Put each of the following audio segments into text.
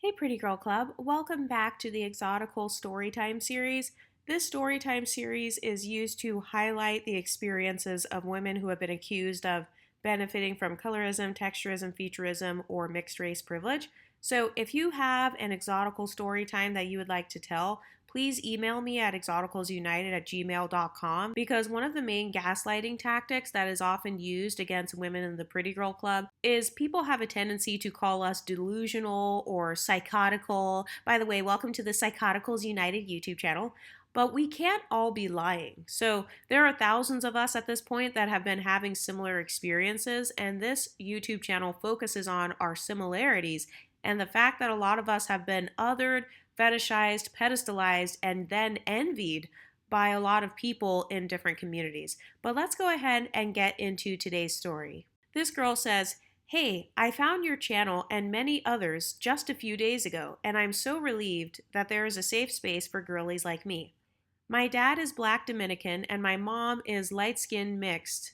Hey, Pretty Girl Club. Welcome back to the Exotical Storytime series. This Storytime series is used to highlight the experiences of women who have been accused of benefiting from colorism, texturism, featureism, or mixed race privilege. So if you have an Exotical Storytime that you would like to tell, please email me at exoticalsunited@gmail.com because one of the main gaslighting tactics that is often used against women in the Pretty Girl Club is people have a tendency to call us delusional or psychotical. By the way, welcome to the Psychoticals United YouTube channel. But we can't all be lying. So there are thousands of us at this point that have been having similar experiences, and this YouTube channel focuses on our similarities and the fact that a lot of us have been othered, fetishized, pedestalized, and then envied by a lot of people in different communities. But let's go ahead and get into today's story. This girl says, "Hey, I found your channel and many others just a few days ago, and I'm so relieved that there is a safe space for girlies like me. My dad is Black Dominican and my mom is light-skinned mixed,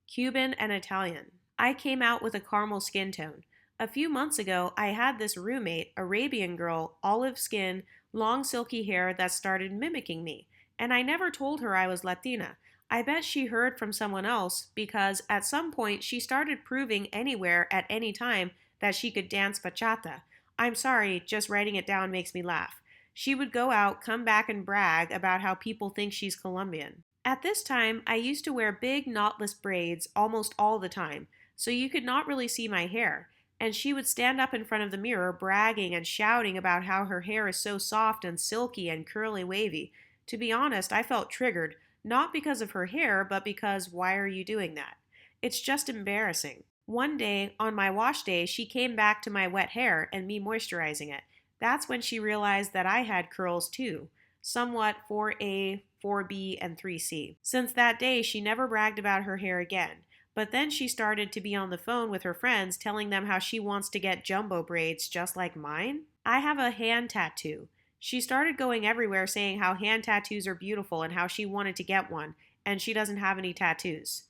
Cuban and Italian. I came out with a caramel skin tone. A few months ago, I had this roommate, Arabian girl, olive skin, long silky hair that started mimicking me, and I never told her I was Latina. I bet she heard from someone else because at some point she started proving anywhere at any time that she could dance bachata. I'm sorry, just writing it down makes me laugh. She would go out, come back, and brag about how people think she's Colombian. At this time, I used to wear big knotless braids almost all the time, so you could not really see my hair. And she would stand up in front of the mirror bragging and shouting about how her hair is so soft and silky and curly wavy. To be honest, I felt triggered, not because of her hair, but because why are you doing that? It's just embarrassing. One day, on my wash day, she came back to my wet hair and me moisturizing it. That's when she realized that I had curls too, somewhat 4A, 4B, and 3C. Since that day, she never bragged about her hair again. But then she started to be on the phone with her friends telling them how she wants to get jumbo braids just like mine. I have a hand tattoo. She started going everywhere saying how hand tattoos are beautiful and how she wanted to get one, and she doesn't have any tattoos.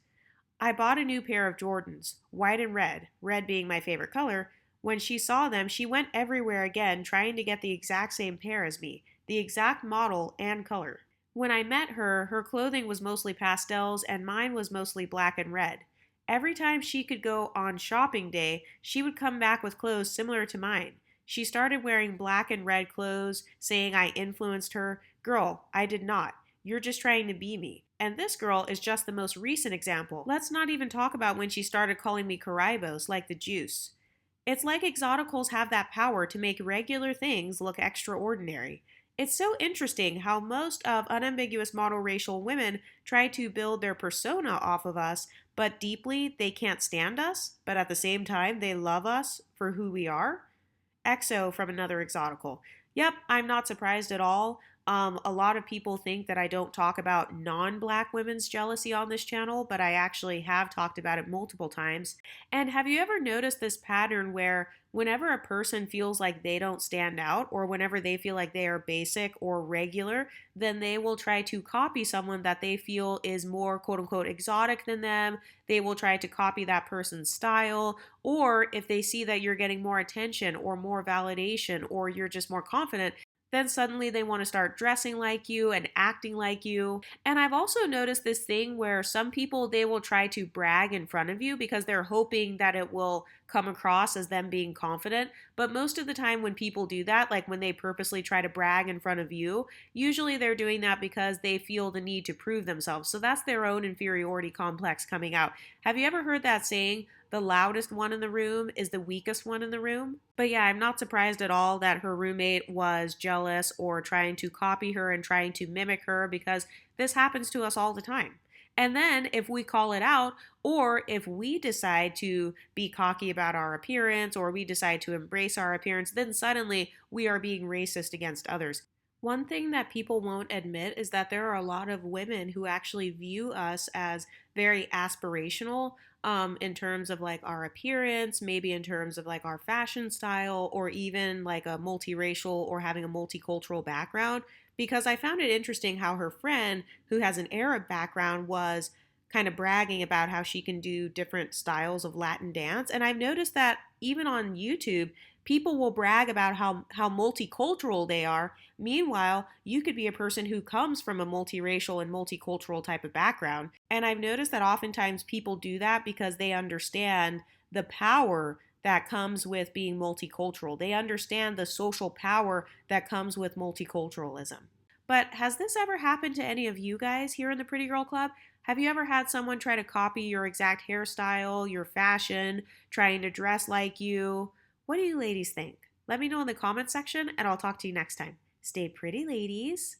I bought a new pair of Jordans, white and red being my favorite color. When she saw them, she went everywhere again trying to get the exact same pair as me, the exact model and color. When I met her, her clothing was mostly pastels and mine was mostly black and red. Every time she could go on shopping day, she would come back with clothes similar to mine. She started wearing black and red clothes, saying I influenced her. Girl, I did not. You're just trying to be me. And this girl is just the most recent example. Let's not even talk about when she started calling me Caraibos, like the juice. It's like exoticals have that power to make regular things look extraordinary. It's so interesting how most of unambiguous monoracial women try to build their persona off of us, but deeply they can't stand us, but at the same time they love us for who we are. EXO from another exotical. Yep, I'm not surprised at all. A lot of people think that I don't talk about non-black women's jealousy on this channel, but I actually have talked about it multiple times. And have you ever noticed this pattern where whenever a person feels like they don't stand out, or whenever they feel like they are basic or regular, then they will try to copy someone that they feel is more quote unquote exotic than them. They will try to copy that person's style, or if they see that you're getting more attention or more validation or you're just more confident, then suddenly they want to start dressing like you and acting like you. And I've also noticed this thing where some people, they will try to brag in front of you because they're hoping that it will come across as them being confident. But most of the time when people do that, like when they purposely try to brag in front of you, usually they're doing that because they feel the need to prove themselves. So that's their own inferiority complex coming out. Have you ever heard that saying? The loudest one in the room is the weakest one in the room. But yeah, I'm not surprised at all that her roommate was jealous or trying to copy her and trying to mimic her because this happens to us all the time. And then if we call it out, or if we decide to be cocky about our appearance, or we decide to embrace our appearance, then suddenly we are being racist against others. One thing that people won't admit is that there are a lot of women who actually view us as very aspirational in terms of like our appearance, maybe in terms of like our fashion style, or even like a multiracial or having a multicultural background. Because I found it interesting how her friend, who has an Arab background, was kind of bragging about how she can do different styles of Latin dance. And I've noticed that even on YouTube, People will brag about how multicultural they are. Meanwhile, you could be a person who comes from a multiracial and multicultural type of background. And I've noticed that oftentimes people do that because they understand the power that comes with being multicultural. They understand the social power that comes with multiculturalism. But has this ever happened to any of you guys here in the Pretty Girl Club? Have you ever had someone try to copy your exact hairstyle, your fashion, trying to dress like you? What do you ladies think? Let me know in the comments section and I'll talk to you next time. Stay pretty, ladies.